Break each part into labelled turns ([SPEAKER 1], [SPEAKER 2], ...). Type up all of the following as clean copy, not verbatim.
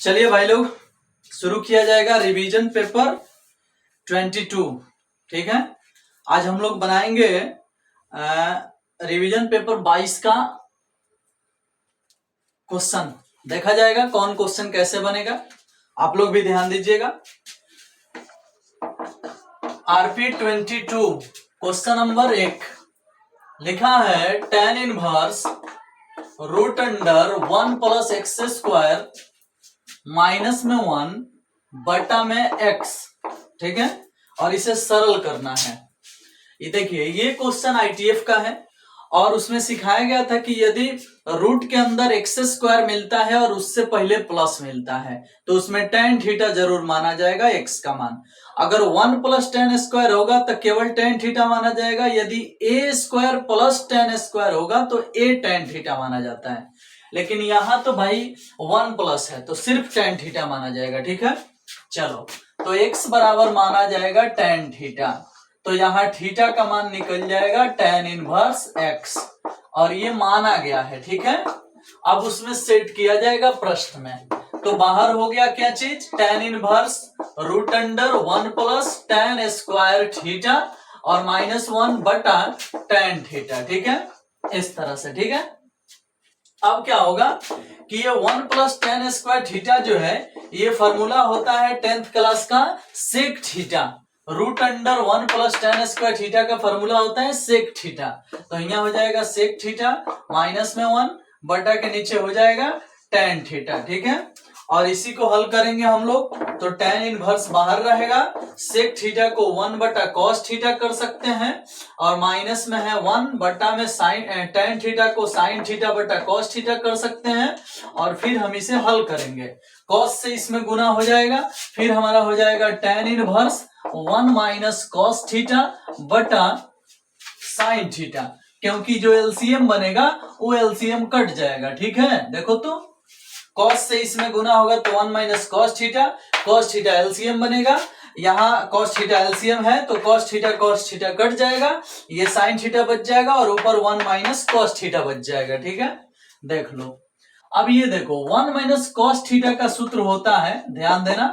[SPEAKER 1] चलिए भाई लोग, शुरू किया जाएगा रिवीजन पेपर 22। ठीक है, आज हम लोग बनाएंगे रिवीजन पेपर 22 का क्वेश्चन। देखा जाएगा कौन क्वेश्चन कैसे बनेगा, आप लोग भी ध्यान दीजिएगा। आरपी 22 क्वेश्चन नंबर 1 लिखा है tan inverse root under 1 plus x square minus में 1 बटा में x। ठीक है, और इसे सरल करना है। ये देखिए, ये क्वेश्चन आईटीएफ का है और उसमें सिखाया गया था कि यदि रूट के अंदर एक्स स्क्वायर मिलता है और उससे पहले प्लस मिलता है तो उसमें tan थीटा जरूर माना जाएगा x का मान। अगर 1 प्लस tan स्क्वायर होगा तो केवल tan थीटा माना जाएगा। यदि a square plus tan square होगा तो a tan थीटा माना जाता है। लेकिन यहां तो भाई 1 प्लस है तो सिर्फ tan थीटा माना जाएगा। ठीक है, चलो तो x बराबर माना जाएगा tan थीटा, तो यहाँ थीटा का मान निकल जाएगा tan इनवर्स x और ये माना गया है। ठीक है, अब उसमें सेट किया जाएगा प्रश्न में। तो बाहर हो गया क्या चीज, tan inverse root under 1 plus tan square theta और माइनस 1 बटा tan थीटा। ठीक है, इस तरह से। ठीक है, अब क्या होगा कि ये 1 प्लस tan स्क्वायर थीटा जो है ये फॉर्मूला होता है 10th क्लास का sec theta. Root under 1 plus tan square theta का फॉर्मूला होता है सेक थीटा। तो यहाँ हो जाएगा सेक थीटा माइनस में 1 बटा के नीचे हो जाएगा tan थीटा। ठीक है, और इसी को हल करेंगे हम लोग तो tan इनवर्स बाहर रहेगा। सेक थीटा को 1 बटा cos थीटा कर सकते हैं और माइनस में है 1 बटा में साइन tan थीटा को sin थीटा बटा cos थीटा कर सकते हैं और फिर हम इसे हल करेंगे। cos से इसमें गुना हो जाएगा, फिर हमारा हो जाएगा tan inverse 1 minus cos theta बटा sin थीटा, क्योंकि जो एलसीएम बनेगा वो एलसीएम कट जाएगा। ठीक है, देखो तो cos से इसमें गुना होगा तो 1 माइनस cos थीटा एलसीएम बनेगा। यहाँ cos थीटा एलसीएम है तो cos थीटा कट जाएगा, ये sin थीटा बच जाएगा और ऊपर 1 माइनस cos थीटा बच जाएगा। ठीक है, देख लो। अब ये देखो 1 माइनस cos थीटा का सूत्र होता है, ध्यान देना,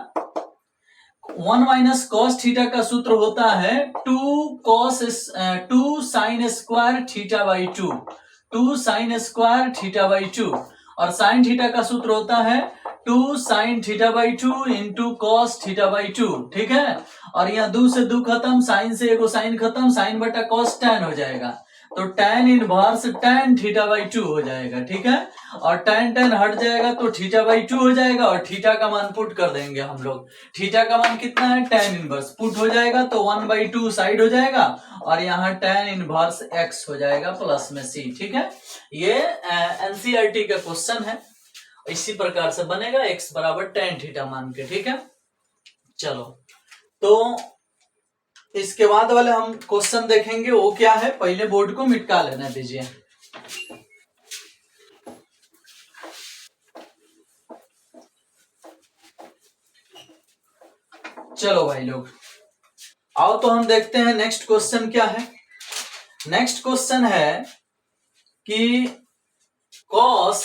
[SPEAKER 1] 1 माइनस cos थीटा का सूत्र होता है 2 sine square theta by 2 sine square theta by 2 और साइन थीटा का सूत्र होता है 2 sine theta by 2 into cos theta by 2। ठीक है, और यहाँ 2 से 2 खत्म, साइन से एगो साइन खत्म, साइन बटा कॉस tan हो जाएगा तो tan inverse tan theta by 2 हो जाएगा। ठीक है, और tan हट जाएगा तो थीटा बाई 2 हो जाएगा और थीटा का मान पुट कर देंगे हम लोग। थीटा का मान कितना है, tan इनवर्स पुट हो जाएगा तो 1/2 साइड हो जाएगा और यहाँ tan इनवर्स x हो जाएगा प्लस में c। ठीक है, ये एनसीईआरटी का क्वेश्चन है, इसी प्रकार से बनेगा x बराबर tan थीटा मान के। ठीक है, चलो तो इसके बाद वाले हम क्वेश्चन देखेंगे वो क्या है, पहले बोर्ड को मिटका लेने दीजिए। चलो भाई लोग, आओ तो हम देखते हैं नेक्स्ट क्वेश्चन क्या है। नेक्स्ट क्वेश्चन है कि cos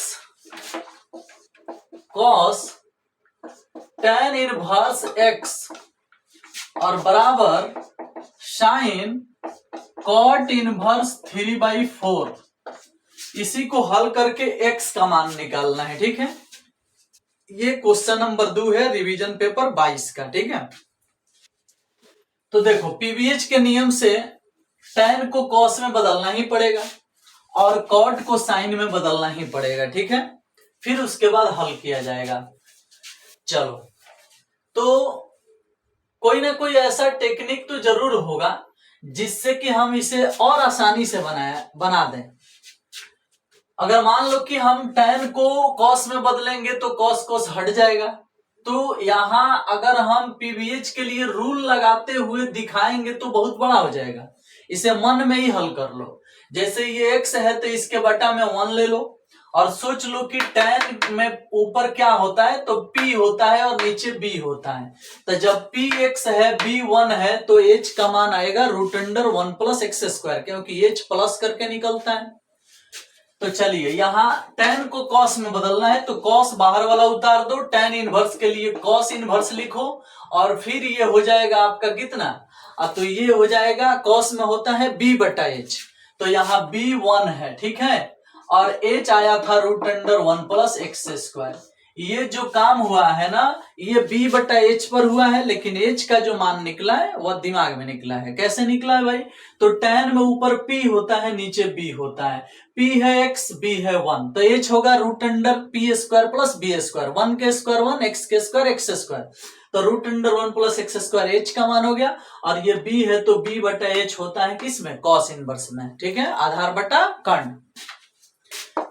[SPEAKER 1] tan इनवर्स x और बराबर साइन cot इनवर्स 3/4, इसी को हल करके x का मान निकालना है। ठीक है, ये क्वेश्चन नंबर 2 है रिवीजन पेपर 22 का। ठीक है, तो देखो पीवीएच के नियम से tan को cos में बदलना ही पड़ेगा और cot को sin में बदलना ही पड़ेगा। ठीक है, फिर उसके बाद हल किया जाएगा। चलो तो कोई ना कोई ऐसा टेक्निक तो जरूर होगा जिससे कि हम इसे और आसानी से बना दें। अगर मान लो कि हम tan को cos में बदलेंगे तो cos हट जाएगा, तो यहाँ अगर हम पीवीएच के लिए रूल लगाते हुए दिखाएंगे तो बहुत बड़ा हो जाएगा। इसे मन में ही हल कर लो। जैसे ये x है तो इसके बटा में 1 ले लो और सोच लो कि tan में ऊपर क्या होता है तो p होता है और नीचे b होता है। तो जब p x है b 1 है तो h का मान आएगा root under 1 plus x square, क्योंकि h प्लस करके निकलता है। तो चलिए यहाँ tan को cos में बदलना है, तो cos बाहर वाला उतार दो, tan इनवर्स के लिए cos इनवर्स लिखो, और फिर ये हो जाएगा आपका कितना, तो ये हो जाएगा cos में होता है b बटा h, तो यहाँ b 1 है, ठीक है, और h आया था root under 1 plus x square. ये जो काम हुआ है ना, ये b बटा h पर हुआ है, लेकिन h का जो मान निकला है वह दिमाग में निकला है। कैसे निकला है भाई, तो tan में ऊपर p होता है, नीचे b होता है, p है x, b है 1, तो h होगा root under p square plus b square, 1 के स्क्वायर 1, x के स्क्वायर x स्क्वायर, तो root under 1 plus x square h का मान हो गया, और ये b है तो b बटा h होता है किसमें, cos इनवर्स में, ठीक है, आधार बटा कर्ण।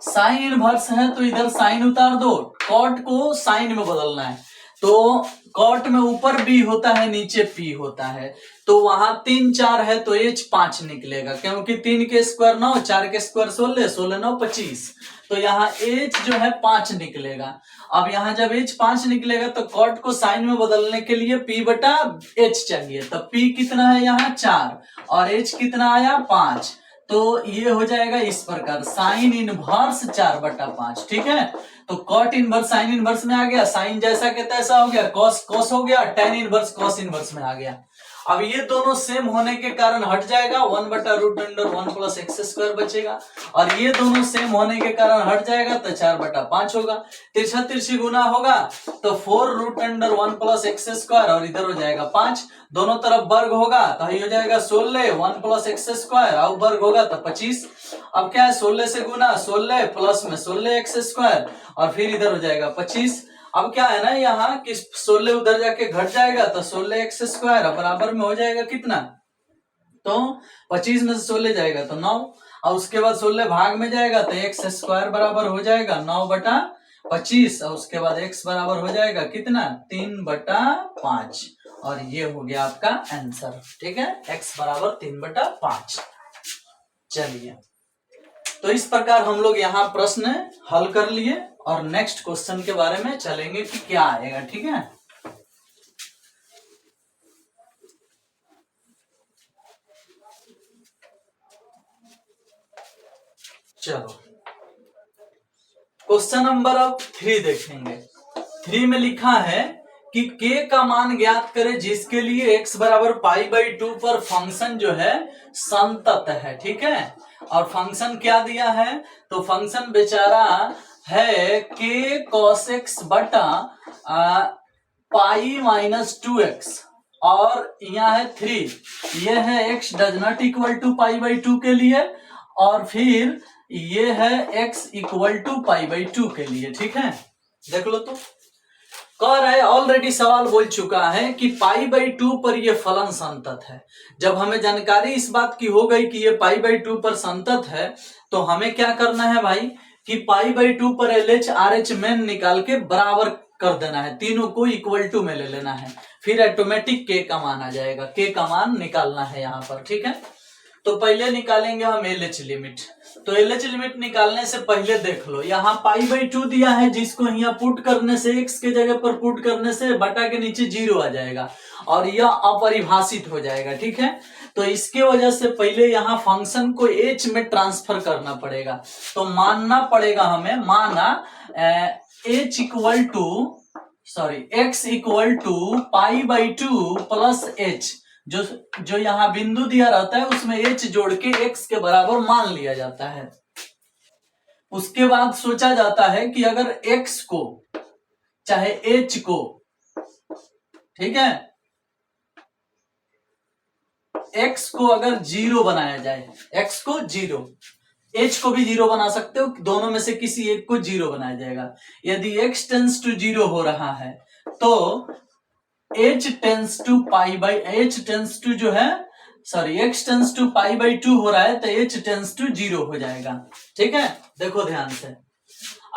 [SPEAKER 1] साइन इनवर्स है तो इधर साइन उतार दो, कॉट को साइन में बदलना है, तो कॉट में ऊपर b होता है, नीचे p होता है, तो वहां 3 4 है तो h 5 निकलेगा, क्योंकि 3 के स्क्वायर 9, 4 के स्क्वायर 16, 16 9 25, तो यहाँ h जो है 5 निकलेगा। अब यहाँ जब h 5 निकलेगा तो कॉट को साइन में बदलने के लिए p बटा h चाहिए, तो p कितना है यहाँ 4 और h कितना आया 5, तो ये हो जाएगा इस प्रकार, साइन इनवर्स 4 बटा 5, ठीक है, तो कॉट इनवर्स साइन इनवर्स में आ गया, साइन जैसा के तैसा हो गया, कॉस कॉस हो गया, टेन इनवर्स कॉस इनवर्स में आ गया। अब ये दोनों सेम होने के कारण हट जाएगा, 1 बटा root under 1 plus x square बचेगा, और ये दोनों सेम होने के कारण हट जाएगा, तो 4 बटा 5 होगा, तिरछा तिरछी गुना होगा तो 4 root under 1 plus x square, और इधर हो जाएगा 5, दोनों तरफ वर्ग होगा तो ये हो जाएगा 16 1 प्लस एक्स स्क्वायर, और वर्ग होगा तो 25। अब क्या है, 16 से गुना 16 प्लस में 16 एक्स स्क्वायर, और फिर इधर हो जाएगा 25। अब क्या है ना यहाँ कि 16 उधर जाके घट जाएगा तो 16 एक्स स्क्वायर बराबर में हो जाएगा कितना, तो 25 में से 16 जाएगा तो 9, और उसके बाद 16 भाग में जाएगा तो एक्स स्क्वायर बराबर हो जाएगा 9 बटा 25, और उसके बाद x बराबर हो जाएगा कितना 3 बटा 5, और ये हो गया आपका आंसर, ठीक है, x बराबर 3 बटा 5। चलिए, तो इस प्रकार हम लोग यहाँ प्रश्न हल कर लिए, और नेक्स्ट क्वेश्चन के बारे में चलेंगे कि क्या आएगा, ठीक है। चलो, क्वेश्चन नंबर अब 3 देखेंगे। 3 में लिखा है कि k का मान ज्ञात करें जिसके लिए x बराबर पाई बाई 2 पर फंक्शन जो है संतत है, ठीक है, और फंक्शन क्या दिया है, तो फंक्शन बेचारा है k cos x बटा पाई माइनस 2x, और यहाँ है 3, ये है x does not equal to pi by 2 के लिए, और फिर ये है x equal to pi by 2 के लिए, ठीक है। देख लो, तो कह रहा है, ऑलरेडी सवाल बोल चुका है कि पाई बाई 2 पर ये फलन संतत है। जब हमें जानकारी इस बात की हो गई कि ये पाई बाई 2 पर संतत है, तो हमें क्या करना है भाई कि पाई बाई 2 पर LH RH मेन निकाल के बराबर कर देना है, तीनों को इक्वल टू में ले लेना है, फिर ऑटोमेटिक k का मान आ जाएगा, k का मान निकालना है यहाँ पर, ठीक है। तो पहले निकालेंगे हम LH लिमिट, तो LH लिमिट निकालने से पहले देख लो, यहाँ पाई बाई 2 दिया है, जिसको यहाँ पुट करने से x के जगह पर पुट करने से बटा के नीचे 0 आ जाएगा, और यह अपरिभाषित हो जाएगा, ठीक है। तो इसके वजह से पहले यहाँ फंक्शन को h में ट्रांसफर करना पड़ेगा, तो मानना पड़ेगा हमें, माना h equal to x equal to pi by 2 plus h, जो यहाँ बिंदु दिया रहता है उसमें h जोड़ के x के बराबर मान लिया जाता है। उसके बाद सोचा जाता है कि अगर x को चाहे h को, ठीक है, x को अगर 0 बनाया जाए, x को 0, h को भी 0 बना सकते हो, दोनों में से किसी एक को 0 बनाया जाएगा। यदि x टेंस टू 0 हो रहा है तो h tends to pi by h tends to जो है x tends to pi by 2 हो रहा है तो h टेंस टू 0 हो जाएगा, ठीक है। देखो ध्यान से,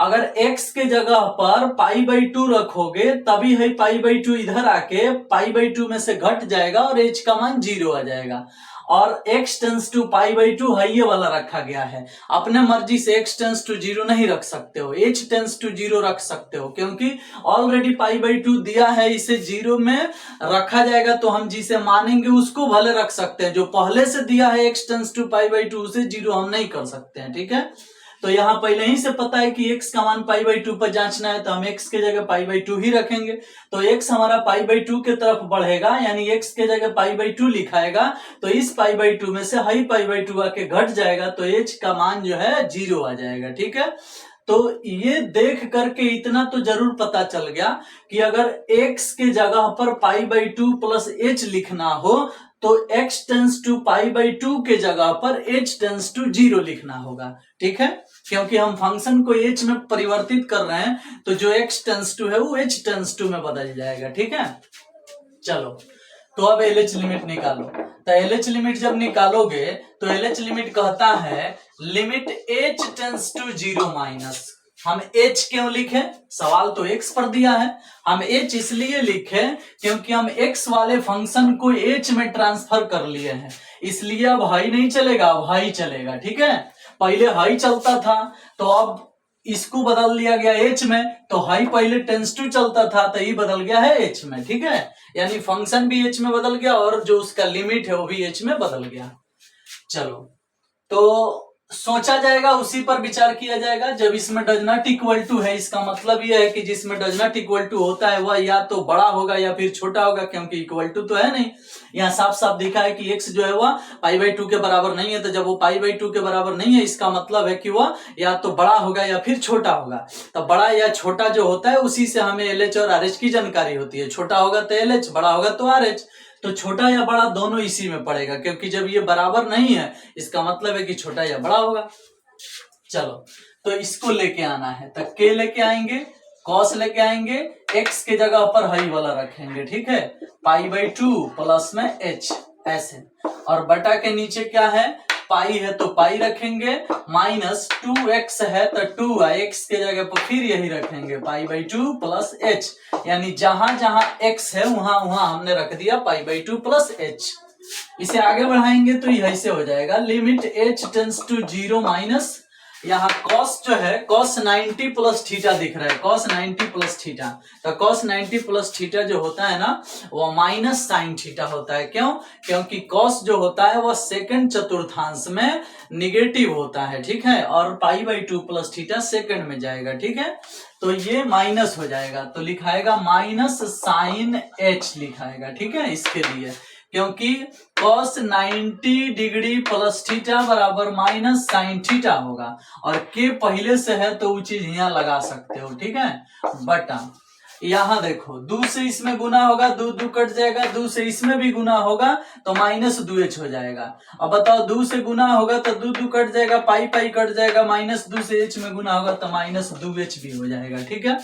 [SPEAKER 1] अगर x के जगह पर पाई बाई 2 रखोगे तभी है पाई बाई 2 इधर आके पाई बाई 2 में से घट जाएगा और h का मान 0 आ जाएगा, और x tends to pi by 2 है ये वाला रखा गया है। अपने मर्जी से x टेंस टू 0 नहीं रख सकते हो, h टेंस टू 0 रख सकते हो, क्योंकि ऑलरेडी पाई बाई 2 दिया है, इसे 0 में रखा जाएगा, तो हम जिसे मानेंगे उसको भले रख सकते हैं, जो पहले से दिया है x tends to pi by 2 उसे 0 हम नहीं कर सकते हैं, ठीक है। तो यहाँ पहले ही से पता है कि x का मान π/2 पर जांचना है, तो हम x के जगह π/2 ही रखेंगे। तो x हमारा π/2 के तरफ बढ़ेगा, यानी x के जगह π/2 लिखाएगा, तो इस π/2 में से हाई π/2 आके घट जाएगा, तो h का मान जो है 0 आ जाएगा। ठीक है, तो ये देख करके इतना तो जरूर पता चल गया कि अगर x के जगह पर π/2 प्लस h लिखना हो तो x टेंस टू π/2 के जगह पर h टेंस टू 0 लिखना होगा। ठीक है, क्योंकि हम फंक्शन को h में परिवर्तित कर रहे हैं, तो जो x टेंस टू है वो h टेंस टू में बदल जाएगा। ठीक है, चलो तो अब LH लिमिट निकालो। तो LH लिमिट जब निकालोगे तो LH लिमिट कहता है limit h tends to 0 minus. हम h क्यों लिखे, सवाल तो x पर दिया है, हम h इसलिए लिखे क्योंकि हम x वाले फंक्शन को h में ट्रांसफर कर लिए हैं, इसलिए अब हाई नहीं चलेगा, अब हाई चलेगा। ठीक है, पहले हाई चलता था तो अब इसको बदल दिया गया h में, तो हाई पहले टेंस टू चलता था तो ये बदल गया है h में। ठीक है, यानी फंक्शन भी h में बदल गया और जो उसका लिमिट है वो भी h में बदल गया। चलो तो सोचा जाएगा, उसी पर विचार किया जाएगा। जब इसमें डज नॉट इक्वल टू है, इसका मतलब यह है कि जिसमें डज नॉट इक्वल टू होता है वह या तो बड़ा होगा या फिर छोटा होगा, क्योंकि इक्वल टू तो है नहीं। यहाँ साफ साफ दिखा है कि x जो है वह π/2 के बराबर नहीं है, तो जब वो π/2 के बराबर नहीं है इसका मतलब है कि वह या तो बड़ा होगा या फिर छोटा होगा। तो बड़ा या छोटा जो होता है उसी से हमें LH और RH की जानकारी होती है। छोटा होगा तो LH, बड़ा होगा तो RH। तो छोटा या बड़ा दोनों इसी में पड़ेगा, क्योंकि जब ये बराबर नहीं है इसका मतलब है कि छोटा या बड़ा होगा। चलो तो इसको लेके आना है, तो k लेके आएंगे, cos लेके आएंगे, x के जगह पर हाई वाला रखेंगे। ठीक है, π/2 प्लस में h ऐसे, और बटा के नीचे क्या है, पाई है तो पाई रखेंगे, माइनस 2x है तो 2 है, x के जगह पर फिर यही रखेंगे π/2 प्लस h, यानी जहां जहां x है वहां वहां हमने रख दिया π/2 प्लस h। इसे आगे बढ़ाएंगे तो यही से हो जाएगा limit h tends to 0 minus, यहाँ cos जो है cos 90 प्लस थीटा दिख रहा है, cos 90 प्लस थीटा, तो cos 90 प्लस थीटा जो होता है ना वो माइनस साइन थीटा होता है। क्यों, क्योंकि cos जो होता है वह सेकंड चतुर्थांश में निगेटिव होता है। ठीक है, और π/2 प्लस थीटा सेकंड में जाएगा। ठीक है, तो ये माइनस हो जाएगा, तो लिखाएगा माइनस साइन h लिखाएगा। ठीक है, इसके लिए क्योंकि cos 90 डिग्री प्लस थीटा बराबर माइनस साइन थीटा होगा, और k पहले से है तो वो चीज यहाँ लगा सकते हो। ठीक है, बटा यहाँ देखो 2 से इसमें गुना होगा, 2 कट जाएगा, 2 से इसमें भी गुना होगा तो माइनस 2h हो जाएगा। अब बताओ 2 से गुना होगा तो 2 कट जाएगा, पाई कट जाएगा, माइनस 2 से h में गुना होगा तो माइनस 2h भी हो जाएगा। ठीक है,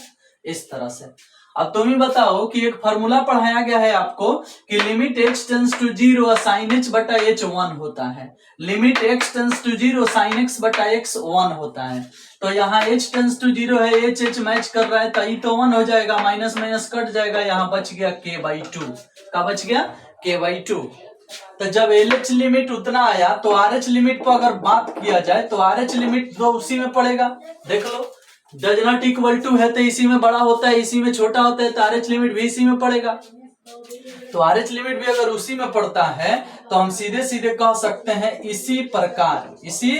[SPEAKER 1] इस तरह से। अब तुम ही बताओ कि एक फॉर्मूला पढ़ाया गया है आपको कि limit x tends to 0 sine h बटा h 1 होता है, limit x tends to 0 sine x बटा x 1 होता है। तो यहाँ h टेंस टू 0 है, h मैच कर रहा है तो ये तो 1 हो जाएगा, माइनस माइनस कट जाएगा, यहाँ बच गया k/2। क्या बच गया, k/2। तो जब LH लिमिट उतना आया तो RH लिमिट पर अगर बात किया जाए तो RH लिमिट तो उसी में पड़ेगा। देख लो, डज नॉट इक्वल टू है तो इसी में बड़ा होता है, इसी में छोटा होता है, तो RH लिमिट भी इसी में पड़ेगा। तो RH लिमिट भी अगर उसी में पड़ता है तो हम सीधे सीधे कह सकते हैं इसी प्रकार, इसी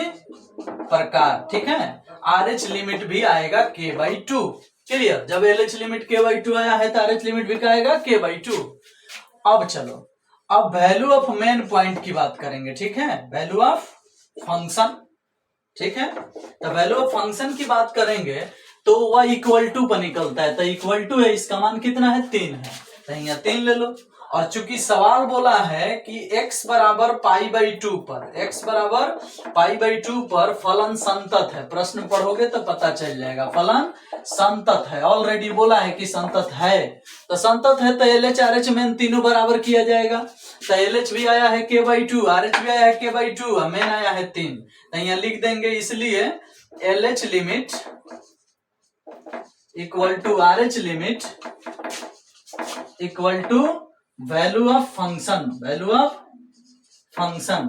[SPEAKER 1] प्रकार। ठीक है, RH लिमिट भी आएगा k/2। क्लियर, जब LH लिमिट k/2 आया है तो RH लिमिट भी आएगा k/2। अब चलो, अब वैल्यू ऑफ मेन पॉइंट की बात करेंगे। ठीक है, वैल्यू ऑफ फंक्शन। ठीक है, तो वैल्यू ऑफ फंक्शन की बात करेंगे तो वह इक्वल टू पर निकलता है, तो इक्वल टू है, इसका मान कितना है, 3 है, तो यहाँ 3 ले लो। और चूंकि सवाल बोला है कि x बराबर π/2 पर, x बराबर π/2 पर फलन संतत है, प्रश्न पढ़ोगे तो पता चल जाएगा, फलन संतत है, ऑलरेडी बोला है कि संतत है। तो संतत है तो LH RH मेन तीनों बराबर किया जाएगा, तो LH भी आया है k/2, RH भी आया है k/2, मेन आया है 3, तो यहाँ लिख देंगे, इसलिए LH limit equal to RH limit equal to value of function, value of function.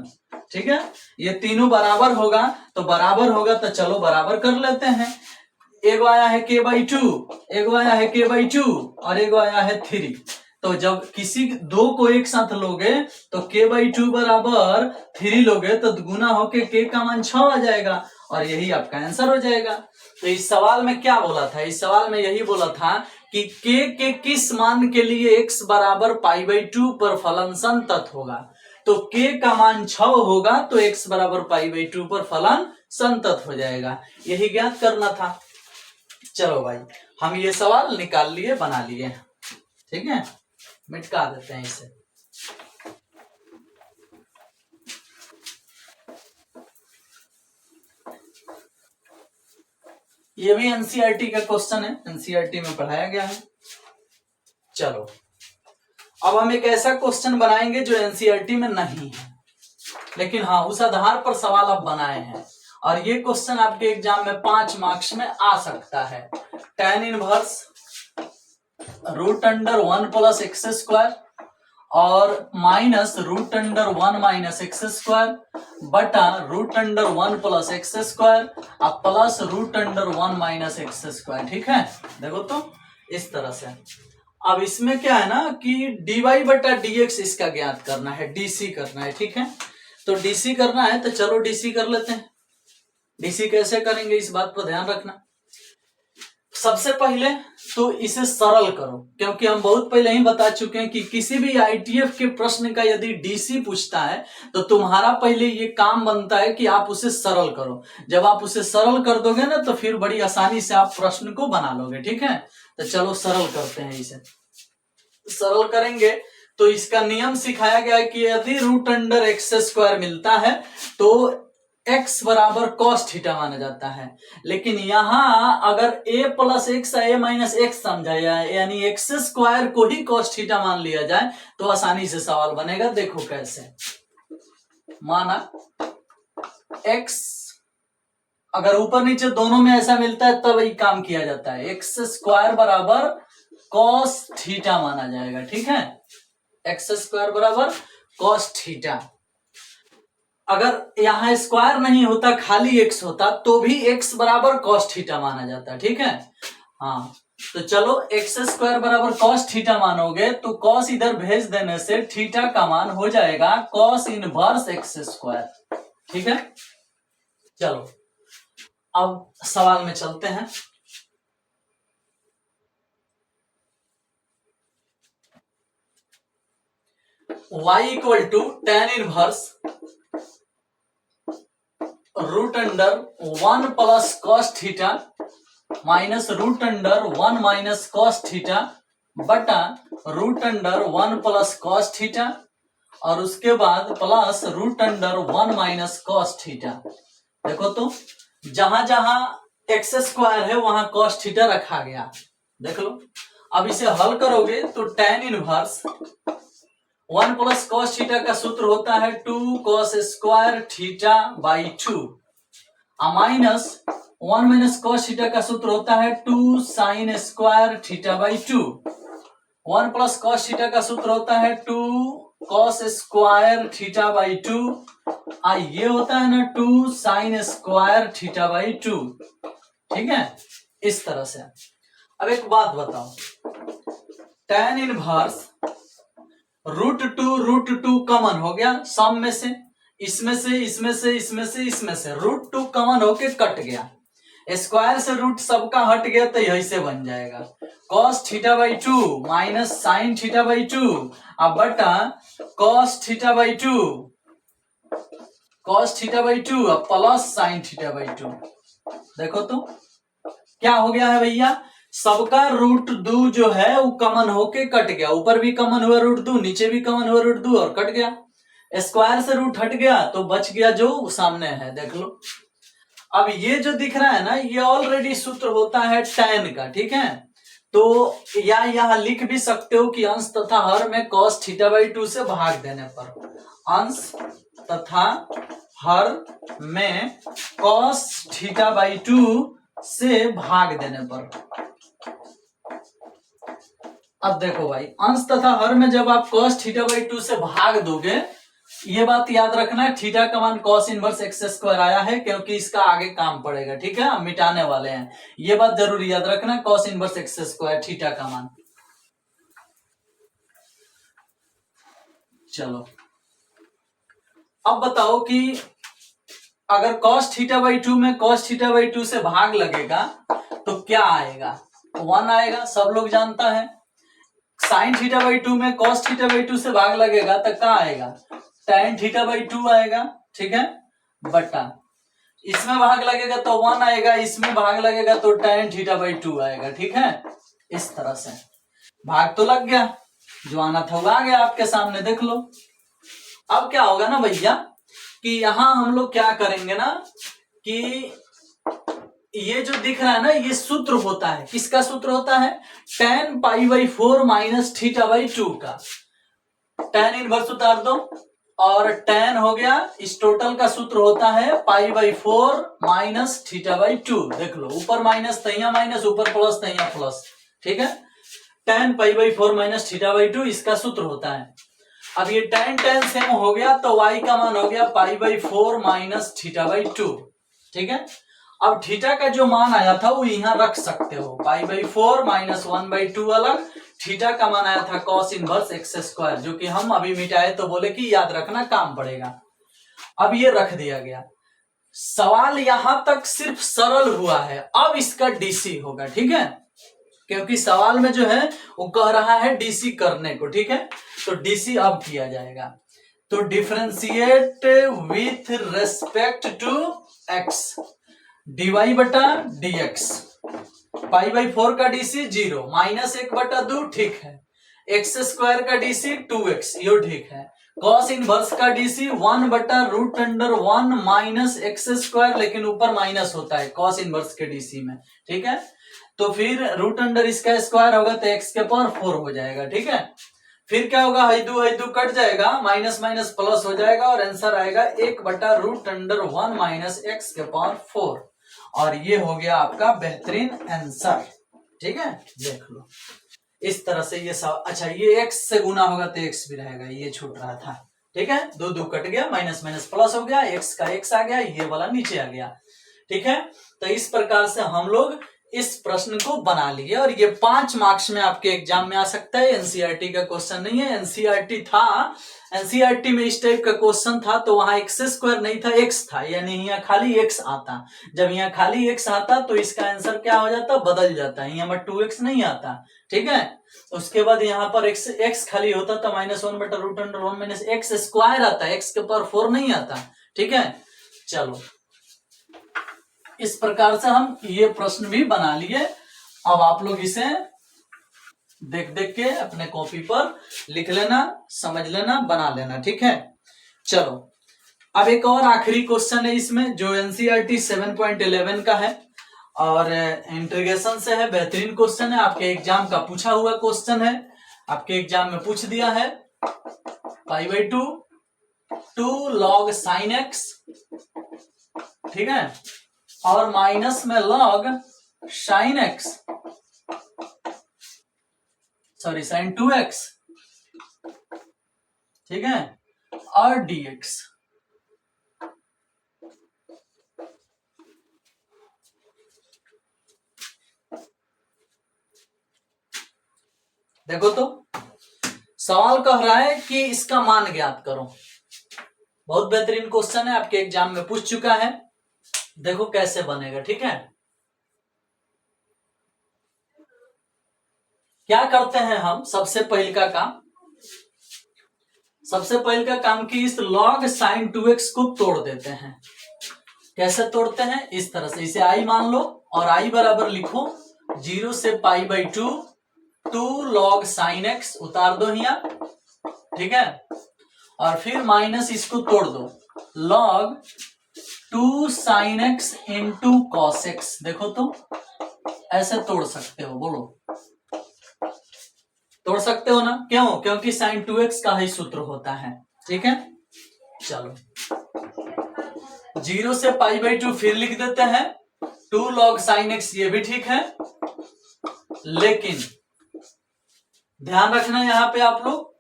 [SPEAKER 1] ठीक है, ये तीनों बराबर होगा, तो बराबर होगा तो चलो बराबर कर लेते हैं। एगो आया है k/2, एगो आया है k/2 और एगो आया है 3। तो जब किसी दो को एक साथ लोगे तो k/2 बराबर 3 लोगे तो गुना होके k का मान 6 आ जाएगा, और यही आपका आंसर हो जाएगा। तो इस सवाल में क्या बोला था, इस सवाल में यही बोला था कि के किस मान के लिए x बराबर π/2 पर फलन संतत होगा। तो k का मान 6 होगा तो x बराबर π/2 पर फलन संतत हो जाएगा, यही ज्ञात करना था। चलो भाई हम ये सवाल निकाल लिए, बना लिए, ठीक है, मिटका देते हैं इसे। ये भी एनसीईआरटी का क्वेश्चन है, एनसीईआरटी में पढ़ाया गया है। चलो अब हम एक ऐसा क्वेश्चन बनाएंगे जो एनसीईआरटी में नहीं है, लेकिन हाँ उस आधार पर सवाल आप बनाए हैं, और ये क्वेश्चन आपके एग्जाम में 5 मार्क्स में आ सकता है। tan इनवर्स √1 + x² और -√1 - x² बटा √1 + x² अब प्लस √1 - x², ठीक है। देखो तो इस तरह से। अब इसमें क्या है ना कि dy बटा dx इसका ज्ञात करना है, dc करना है, ठीक है। तो dc करना है तो चलो dc कर लेते हैं। dc कैसे करेंगे इस बात पर ध्यान रखना। सबसे पहले तो इसे सरल करो, क्योंकि हम बहुत पहले ही बता चुके हैं कि किसी भी आईटीएफ के प्रश्न का यदि डीसी पूछता है तो तुम्हारा पहले ये काम बनता है कि आप उसे सरल करो। जब आप उसे सरल कर दोगे ना तो फिर बड़ी आसानी से आप प्रश्न को बना लोगे, ठीक है। तो चलो सरल करते हैं इसे। सरल करेंगे तो इसका नियम सिखाया गया है कि यदि √x² मिलता है तो x बराबर cos थीटा माना जाता है। लेकिन यहां अगर a + x a - x समझा जाए, यानी x² को ही cos थीटा मान लिया जाए तो आसानी से सवाल बनेगा। देखो कैसे, माना x अगर ऊपर नीचे दोनों में ऐसा मिलता है तब ये काम किया जाता है। x² बराबर cos थीटा माना जाएगा, ठीक है। x² बराबर cos थीटा। अगर यहां स्क्वायर नहीं होता, खाली x होता तो भी x बराबर cos थीटा माना जाता, ठीक है। हाँ तो चलो x² बराबर cos थीटा मानोगे तो cos इधर भेज देने से थीटा का मान हो जाएगा cos इनवर्स x², ठीक है। चलो अब सवाल में चलते हैं। y = tan inverse √1 + cos theta -√1 - cos theta बटा √1 + cos थीटा और उसके बाद प्लस √1 - cos थीटा। देखो तो जहां जहां x² है वहां cos थीटा रखा गया, देख लो। अब इसे हल करोगे तो tan इनवर्स 1 + cos थीटा का सूत्र होता है 2 cos² θ/2 -1 - cos थीटा का सूत्र होता है 2 sin² θ/2। 1 + cos थीटा का सूत्र होता है 2 cos² θ/2 ये होता है ना 2 sin² θ/2, ठीक है। इस तरह से। अब एक बात बताओ, tan इनवर्स √2 कॉमन हो गया सम में से, इसमें से इसमें से इसमें से इसमें से √2 कॉमन होके कट गया, स्क्वायर से रूट सबका हट गया तो यही से बन जाएगा cos θ/2 - sin θ/2 अब बटा cos θ/2 अब प्लस sin θ/2। देखो तो क्या हो गया है भैया, सबका √2 जो है वो कॉमन होके कट गया, ऊपर भी कॉमन हुआ √2, नीचे भी कॉमन हुआ √2 और कट गया। स्क्वायर से रूट हट गया तो बच गया जो सामने है, देख लो। अब ये जो दिख रहा है ना ये ऑलरेडी सूत्र होता है tan का, ठीक है। तो या यहां लिख भी सकते हो कि अंश तथा हर में cos θ/2 से भाग देने पर, अंश तथा हर में cos θ/2 से भाग देने पर। अब देखो भाई, अंश तथा हर में जब आप cos θ/2 से भाग दोगे, ये बात याद रखना, थीटा का मान cos इनवर्स x² आया है क्योंकि इसका आगे काम पड़ेगा, ठीक है, हम मिटाने वाले हैं। ये बात जरूर याद रखना, cos इनवर्स x² थीटा का मान। चलो अब बताओ कि अगर cos थीटा बाई 2 में cos थीटा बाई 2 से भाग लगेगा तो क्या आएगा? 1 आएगा, सब लोग जानता है। sin थीटा बाई 2 में cos थीटा बाई 2 से भाग लगेगा तो क्या आएगा? tan थीटा बाई 2 आएगा, ठीक है, बटा इसमें भाग लगेगा तो 1 आएगा, इसमें भाग लगेगा तो tan थीटा बाई 2 आएगा, ठीक है। इस तरह से भाग तो लग गया, जो आना था वो आ गया आपके सामने, देख लो। अब क्या होगा ना भैया कि यहां हम लोग क्या करेंगे ना कि ये जो दिख रहा है ना, ये सूत्र होता है, किसका सूत्र होता है? tan pi by 4 minus theta by 2 का। tan इनवर्स उतार दो और tan हो गया, इस टोटल का सूत्र होता है पाई बाई 4 माइनस थीटा बाई 2। देख लो, ऊपर माइनस तैया माइनस, ऊपर प्लस तैया प्लस, ठीक है। tan pi by 4 minus theta by 2 इसका सूत्र होता है। अब ये tan tan सेम हो गया तो y का मान हो गया पाई बाई 4 माइनस थीटा बाई 2, ठीक है। अब थीटा का जो मान आया था वो यहां रख सकते हो, पाई बाई 4 माइनस 1 बाई 2 अलग, थीटा का मान आया था cos इनवर्स एक्स स्क्वायर, जो कि हम अभी मिटाए तो बोले कि याद रखना काम पड़ेगा। अब ये रख दिया गया। सवाल यहां तक सिर्फ सरल हुआ है, अब इसका डीसी होगा, ठीक है, क्योंकि सवाल में जो है वो कह रहा है डीसी करने को, ठीक है। तो डीसी अब किया जाएगा, तो differentiate with respect to x, dy बटा डीएक्स। पाई बाई 4 का डीसी 0, माइनस 1 बटा 2, ठीक है। एक्स स्क्वायर का डीसी 2x, यो ठीक है। कॉस इनवर्स का डीसी 1 बटा root under 1 minus x square, लेकिन ऊपर माइनस होता है कॉस इनवर्स के डीसी में, ठीक है। तो फिर रूट अंडर इसका स्क्वायर होगा तो एक्स के पावर 4 हो जाएगा, ठीक है। फिर क्या होगा, हैदू कट जाएगा, माइनस माइनस प्लस हो जाएगा और आंसर आएगा 1 बटा रूट अंडर 1 माइनस एक्स के पावर 4, और ये हो गया आपका बेहतरीन आंसर, ठीक है। देख लो इस तरह से ये सब। अच्छा, ये x से गुना होगा तो x भी रहेगा, ये छूट रहा था, ठीक है। दो दो कट गया, माइनस माइनस प्लस हो गया, x का x आ गया, ये वाला नीचे आ गया, ठीक है। तो इस प्रकार से हम लोग इस प्रश्न को बना लिए, और ये 5 मार्क्स में आपके एग्जाम में आ सकता है। एनसीईआरटी का क्वेश्चन नहीं है, एनसीईआरटी था, एनसीईआरटी में इस टाइप का क्वेश्चन था तो वहां एक्स स्क्वायर नहीं था, एक्स था, यानी यहाँ खाली एक्स आता। जब यहाँ खाली एक्स आता तो इसका आंसर क्या हो जाता, बदल जाता है, यहाँ पर 2x नहीं आता, ठीक है। उसके बाद यहाँ पर x खाली होता तो -1 बटा root under 1 minus x square आता, x के पावर 4 नहीं आता, ठीक है। चलो, इस प्रकार से हम ये प्रश्न भी बना लिए। अब आप लोग इसे देख देख के अपने कॉपी पर लिख लेना, समझ लेना, बना लेना, ठीक है। चलो, अब एक और आखिरी क्वेश्चन है इसमें, जो एनसीईआरटी 7.11 का है और इंटीग्रेशन से है। बेहतरीन क्वेश्चन है, आपके एग्जाम का पूछा हुआ क्वेश्चन है, आपके एग्जाम में पूछ दिया है। पाई बाई 2 लॉग साइन एक्स, ठीक है, और माइनस में log sine x, sorry sine 2x, ठीक है, और dx। देखो तो सवाल कह रहा है कि इसका मान ज्ञात करो। बहुत बेहतरीन क्वेश्चन है, आपके एग्जाम में पूछ चुका है, देखो कैसे बनेगा, ठीक है। क्या करते हैं हम, सबसे पहले का काम कि इस log sin 2x को तोड़ देते हैं। कैसे तोड़ते हैं, इस तरह से, इसे i मान लो और i बराबर लिखो 0 से पाई बाई 2 log sin x उतार दो यहाँ, ठीक है, और फिर माइनस इसको तोड़ दो, log 2 sin x into cos x। देखो तो ऐसे तोड़ सकते हो, बोलो तोड़ सकते हो ना, क्यों? क्योंकि sin 2x का ही सूत्र होता है, ठीक है। चलो, 0 से पाई बाई 2 फिर लिख देते हैं, 2 log sin x, ये भी ठीक है, लेकिन ध्यान रखना यहां पे आप लोग,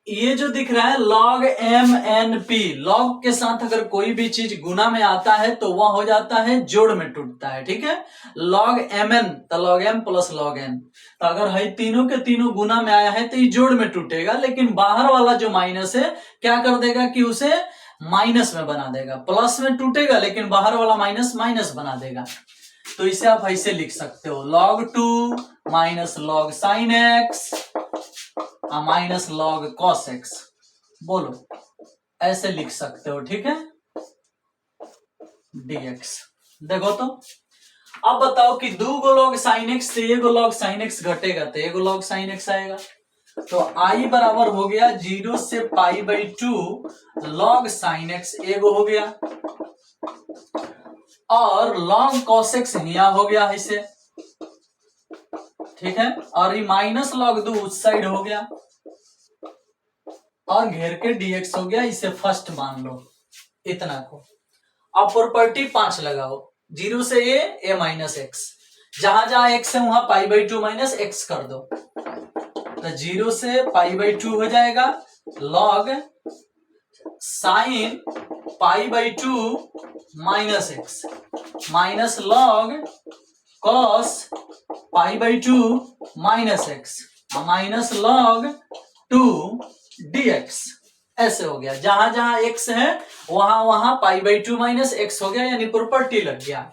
[SPEAKER 1] ये जो दिख रहा है log m n p, log के साथ अगर कोई भी चीज गुना में आता है तो वह हो जाता है जोड़ में टूटता है, ठीक है। log mn तो log m plus log n, तो अगर है तीनों के तीनों गुना में आया है तो ये जोड़ में टूटेगा, लेकिन बाहर वाला जो माइनस है क्या कर देगा कि उसे माइनस में बना देगा, प्लस में टूटेगा लेकिन बाहर वाला माइनस माइनस बना देगा। तो इसे आप ऐसे लिख सकते हो log 2 minus log sin x minus log cos x, बोलो ऐसे लिख सकते हो, ठीक है, dx। देखो तो अब बताओ कि 2 गो log sin x से 1 log sin x घटेगा तो 1 log sin x आएगा। तो i बराबर हो गया 0 से π/2 log sin x 1 हो गया, और log cos x यहाँ हो गया इसे, ठीक है, और ये माइनस log 2 उस साइड हो गया, और घेर के dx हो गया। इसे फर्स्ट मान लो इतना को। अब प्रॉपर्टी 5 लगाओ, 0 से a माइनस x, जहां जहां x है वहां π/2 माइनस x कर दो, तो 0 से π/2 हो जाएगा log sin π/2 minus x minus log cos π/2 minus x minus log 2 dx। ऐसे हो गया, जहां जहां x है वहां वहां π/2 माइनस x हो गया, यानी प्रॉपर्टी लग गया।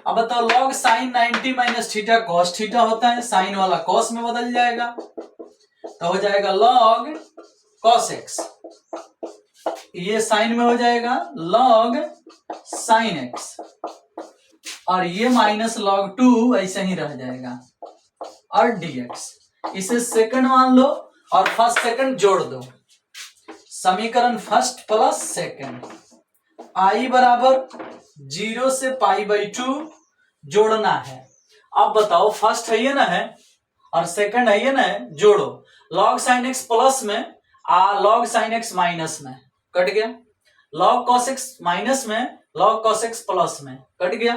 [SPEAKER 1] अब बताओ log sin 90 minus theta cos theta होता है, साइन वाला cos में बदल जाएगा, तो हो जाएगा log cos x, ये साइन में हो जाएगा log sin x, और ये माइनस log 2 ऐसे ही रह जाएगा, और dx। इसे सेकंड मान लो और फर्स्ट सेकंड जोड़ दो, समीकरण फर्स्ट प्लस सेकंड, i बराबर 0 से π/2 जोड़ना है। अब बताओ फर्स्ट है ये ना है और सेकंड है ये ना है, जोड़ो, log sin x प्लस में log sin x माइनस में कट गया, log cos x माइनस में log cos x प्लस में कट गया,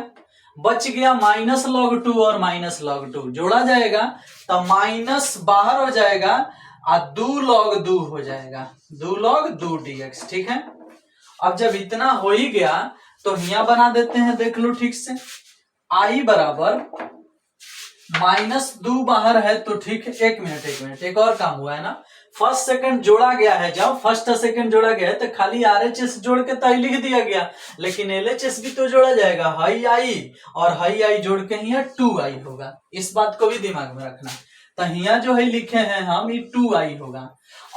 [SPEAKER 1] बच गया माइनस log 2 और माइनस log 2 जोड़ा जाएगा तो माइनस बाहर हो जाएगा और 2 log 2 हो जाएगा, 2 log 2 dx, ठीक है। अब जब इतना हो ही गया तो यहाँ बना देते हैं, देख लो ठीक से, i बराबर -2 बाहर है तो ठीक है, एक मिनट एक और काम हुआ है ना, फर्स्ट सेकंड जोड़ा गया है, जब फर्स्ट सेकंड जोड़ा गया है तो खाली RHS जोड़ के तो लिख दिया गया, लेकिन LHS भी तो जोड़ा जाएगा, हाई i और हाई i जोड़ के यहाँ 2i होगा, इस बात को भी दिमाग में रखना। तो यहाँ जो है लिखे हैं हम, ये 2i होगा,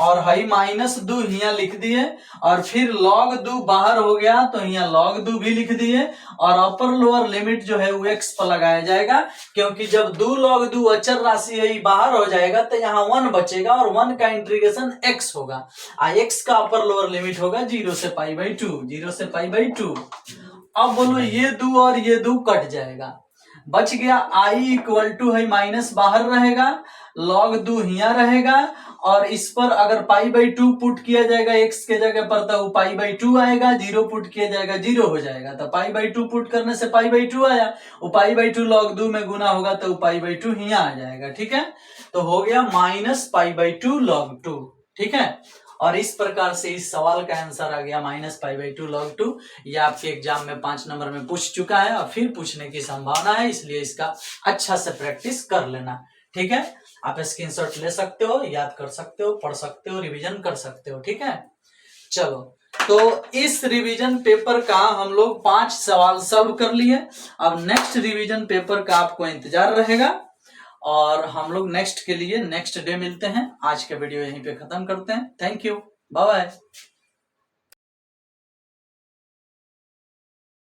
[SPEAKER 1] और हाई -2 यहाँ लिख दिए, और फिर log 2 बाहर हो गया तो यहाँ log 2 भी लिख दिए, और अपर लोअर लिमिट जो है वो x पर लगाया जाएगा, क्योंकि जब 2 log 2 अचर राशि है बाहर हो जाएगा तो यहाँ 1 बचेगा और 1 का इंटीग्रेशन x होगा, x का अपर लोअर लिमिट होगा 0 से π/2, 0 से π/2। अब बोलो ये 2 और ये 2 कट जाएगा, बच गया i इक्वल टू है माइनस बाहर रहेगा, log 2 यहाँ रहेगा, और इस पर अगर π/2 पुट किया जाएगा x के जगह पर तो वो π/2 आएगा, 0 पुट किया जाएगा 0 हो जाएगा, तो π/2 पुट करने से π/2 आया, वो π/2 log 2 में गुना होगा तो वो π/2 यहाँ आ जाएगा, ठीक है। तो हो गया -π/2 log 2, ठीक है। और इस प्रकार से इस सवाल का आंसर आ गया -π/2 log 2। यह आपके एग्जाम में 5 नंबर में पूछ चुका है और फिर पूछने की संभावना है, इसलिए इसका अच्छा से प्रैक्टिस कर लेना, ठीक है। आप स्क्रीनशॉट ले सकते हो, याद कर सकते हो, पढ़ सकते हो, रिवीजन कर सकते हो, ठीक है। चलो, तो इस रिवीजन पेपर का हम लोग 5 सवाल सॉल्व कर लिए। अब नेक्स्ट रिवीजन पेपर का आपको इंतजार रहेगा, और हम लोग नेक्स्ट के लिए नेक्स्ट डे मिलते हैं। आज का वीडियो यहीं पे खत्म करते हैं। Thank you, bye bye.